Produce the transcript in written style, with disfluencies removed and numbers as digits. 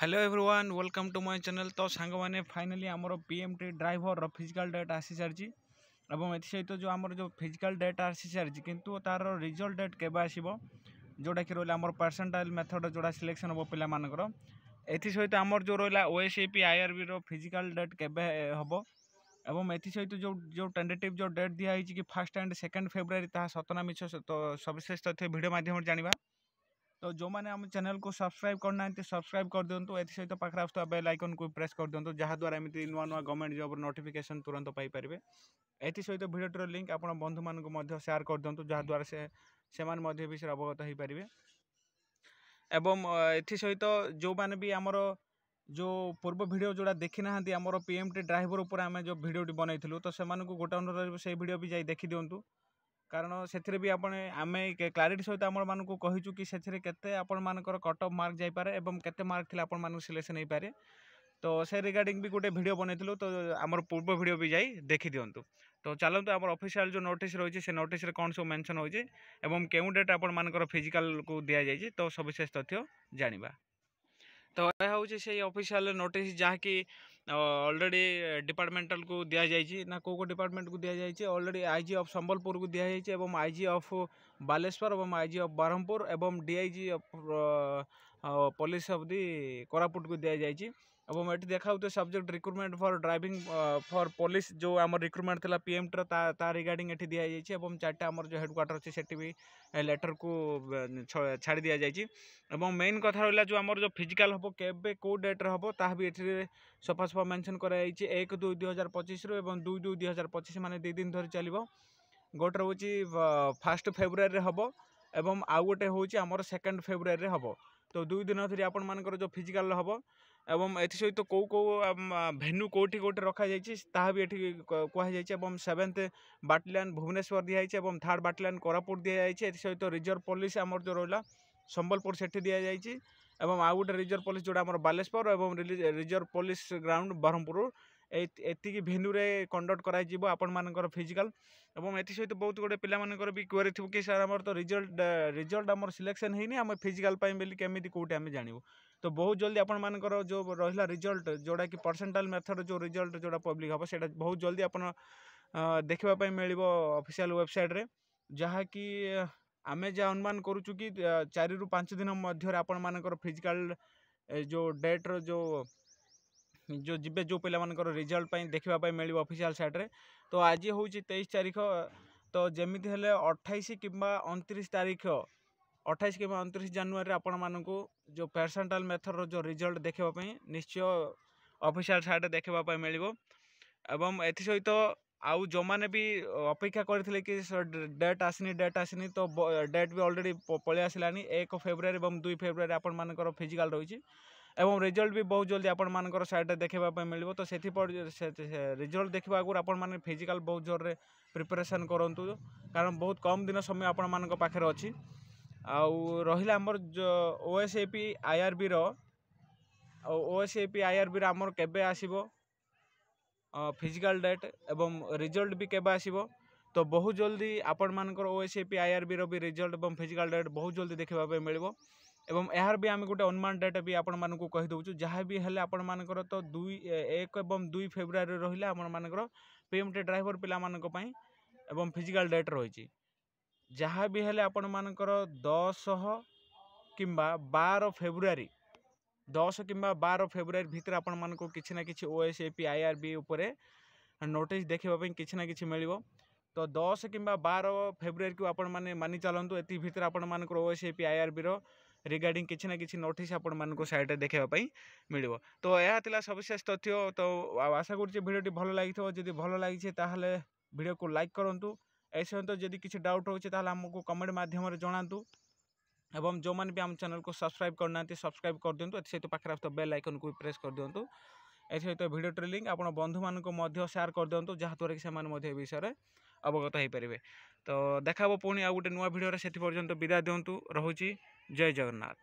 Hello everyone welcome to my channel. तो song मैंने finally आमर पीएमटी ड्राइवर फिजिकल डेट आसी सारी और सहित जो आमर जो फिजिकल डेट आसी सारी किंतु तार रिजल्ट डेट केबे आसीबो जोटा कि रहा आमर परसेंटाइल मेथड जोड़ा सिलेक्शन हम पिला मानकर सहित आमर जो रहा ओएसएपी आईआरबी रो फिजिकल डेट केबे हबो एवं एथि सहित जो जो टेंटेटिव जो डेट दिया कि फर्स्ट एंड सेकंड फेब्रुआरी ता सतना मिछ तो सविशेष तथ्य वीडियो माध्यम जानिबा। तो जो मैंने आम चैनल को सब्सक्राइब करना सब्सक्राइब कर दिंतु सहित पाखे आसुवा बेल आइकन को प्रेस कर दिंतु जहाँद्वारा एमती नुआ नुआ गवर्नमेंट जॉब नोटिफिकेशन तुरंत पाइपर। एथि सहित भिडियोटर लिंक आप बंधु मानक शेयर कर दिंतु जहाँद्वारा से विषय अवगत हो पारे। एवं एथि सहित जो मैंने भी आमर जो पूर्व वीडियो जोड़ा देखी ना आमर पीएमटी ड्राइवर उपर आम जो वीडियो बनईलु तो से गोटे अनुरोध से वीडियो भी जाई देखी दिंतु कारण से भी आप आम क्लारीटी सहित आम मानक कहीचु कि से आपण मानकर कट ऑफ मार्क जापे और केते मार्क थे आपण सिलेक्शन हो पारे। तो से रिगार्डिंग भी गोटे वीडियो बनईलु तो आमर पूर्व वीडियो भी जाई देखी दिंतु। तो चलते आम ऑफिशियल जो नोटिस रही है नोटिस कौन सब मेंशन होचे एवं केउ डेट आपण मानकर फिजिकल को दि जाए तो सविशेष तथ्य जानिबा। तो यह हूँ से ऑफिशियल नोटिस जहाँकि ऑलरेडी डिपार्टमेंटल को दि जाए ना को डिपार्टमेंट को दि जाए ऑलरेडी आईजी ऑफ संबलपुर को दि जाए आईजी ऑफ बालेश्वर और आईजी ऑफ ब्रह्मपुर और DIG of police of the Koraput को दि जाए। और ये देखा subject recruitment for driving for police जो आम रिक्रुटमेंट था पीएमटी ता रिगार्डिंग ये दि जाए और चार्टा आम जो हेडक्वार्टर अच्छे से भी लेटर को छाड़ी दि जाए। मेन कथा रहा जो आम जो फिजिकल हम के कौ डेट्रे हम ता भी ये सफा सफा मेंशन कराई 1/2/2025 रू 2/2/2025 माने 2 दिन धरी चलो। गोटे हूँ 1 फेब्रुआरी हम एवं आउ गोटे हूँ आमर 2 फेब्रुआरी हम। तो 2 दिन धरी आपण मानकर जो फिजिकल हम एवं एथि सहित कौ कौ भेन्यू कौटी कौटी रखा जाए भी ये कहुई 7th बाटालियन भुवनेश्वर दी जाए 3rd बाटालियन कोरापुट दी जाए सहित रिजर्व पुलिस आमर जो रहा संबलपुर से दी जाए एवं आउ गोटे रिजर्व पुलिस जोड़ा आम बालेश्वर और रिजर्व पुलिस ग्राउंड ब्रह्मपुर एति भेन्यू कंडक्ट कर आपण मानकर फिजिकल। और ये सहित बहुत गुड़े पिलाମାନଙ୍କର भी क्वेरी थी कि सर आमर तो रिजल्ट आमर सिलेक्शन होनी आम फिजिकल बोली केमी कौटे आम जानू। तो बहुत जल्दी आपण मानकर जो रहा रिजल्ट जोड़ा कि परसेंटाइल मेथड जो रिजल्ट जोड़ा पब्लिक हम से बहुत जल्दी आप देखापी मिल ऑफिशियल वेबसाइट रे जहाँकि आम जहाँ अनुमान करुचु कि 4 ରୁ 5 दिन मध्य आपण मानकर फिजिकल जो डेट रो जो जीवे जो पिला मानकर रिजल्ट देखापी मिल ऑफिशियल साइट रे। तो आज हूँ 23 तारीख तो जमीती हेले 28 कि 29 तारीख 28 कि 29 जनवरी आपण मानक जो परसेंटाइल मेथड रो जो रिजल्ट देखापी निश्चय ऑफिशियल साइट देखापी मिल। एवं एथि सहित आउ जो मैंने भी अपेक्षा करते कि डेट आसनी तो डेट भी ऑलरेडी पलि आसलानी 1 फेब्रुआरी और 2 फेब्रुआरी आपण मानकर फिजिकल रही एवं रिजल्ट भी बहुत जल्दी आपण मानकर साइट देखापी मिल। तो से रिजल्ट देखा आगुरी आपण मैंने फिजिकल बहुत जोर रे प्रिपरेशन करूँ कारण बहुत कम दिन समय आपण मानक पाखे अच्छी आउ रहा आमर जो ओएसएपी आईआरबी रो ओएसएपी आईआरबी आमर केबे आसीबो फिजिकल डेट एवं रिजल्ट भी केबे आसीबो। तो बहुत जल्दी आपण मानकर ओएसएपी आईआरबी रो भी रिजल्ट एवं फिजिकल डेट बहुत जल्दी देखापी मिल। एवं यार भी आम गोटे अनुमान डेट भी आपण मानक कहीदे जहाँ भी हेल्ले आपण मानकर तो 1 और 2 फेब्रुआरी रहा आपण मानकर पीएमटी ड्राइवर पिला मानक पई एवं फिजिकल डेट रही जहाँ भी हेल्ले आपण मानकर 10 किंबा 12 फेब्रुआरी 10 किंबा 12 फेब्रुआरी भितर आपण मानक किछि ना किछि ओएसएपी आईआरबी उपरे नोटिस देखापी किछि ना किछि मिल। तो 10 किंबा 12 फेब्रुआरी को आपण माने मानि चलतु एति भितर आपण मानकर ओएसएपी आईआरबी रो रिगार्डिंग किछि ना किछि नोटिस आपण मानक साइट देखापी मिल। तो यह थिला सविशेष तथ्य। तो आशा करुच्चे भिडियोटी भल लगी जदि भल लगी ताहले वीडियो को लाइक करूँ ए सहित जदि किछि डाउट होचे ताहले हमको कमेंट माध्यम जनातु एवं जो मैंने भी आम चैनल को सब्सक्राइब करना सब्सक्राइब कर दिंतु सहित पाखे आस बेल आइकन को प्रेस कर दिंतु ए सहित वीडियो लिंक आप बंधु मानक शेयर कर दिंतु जहाँद्वारा कि से विषय अवगत हो पारे। तो देखा पुणी आ गोटे नुआ भिडियो से पर्यंत विदा दिंतु। रहुची जय जगन्नाथ।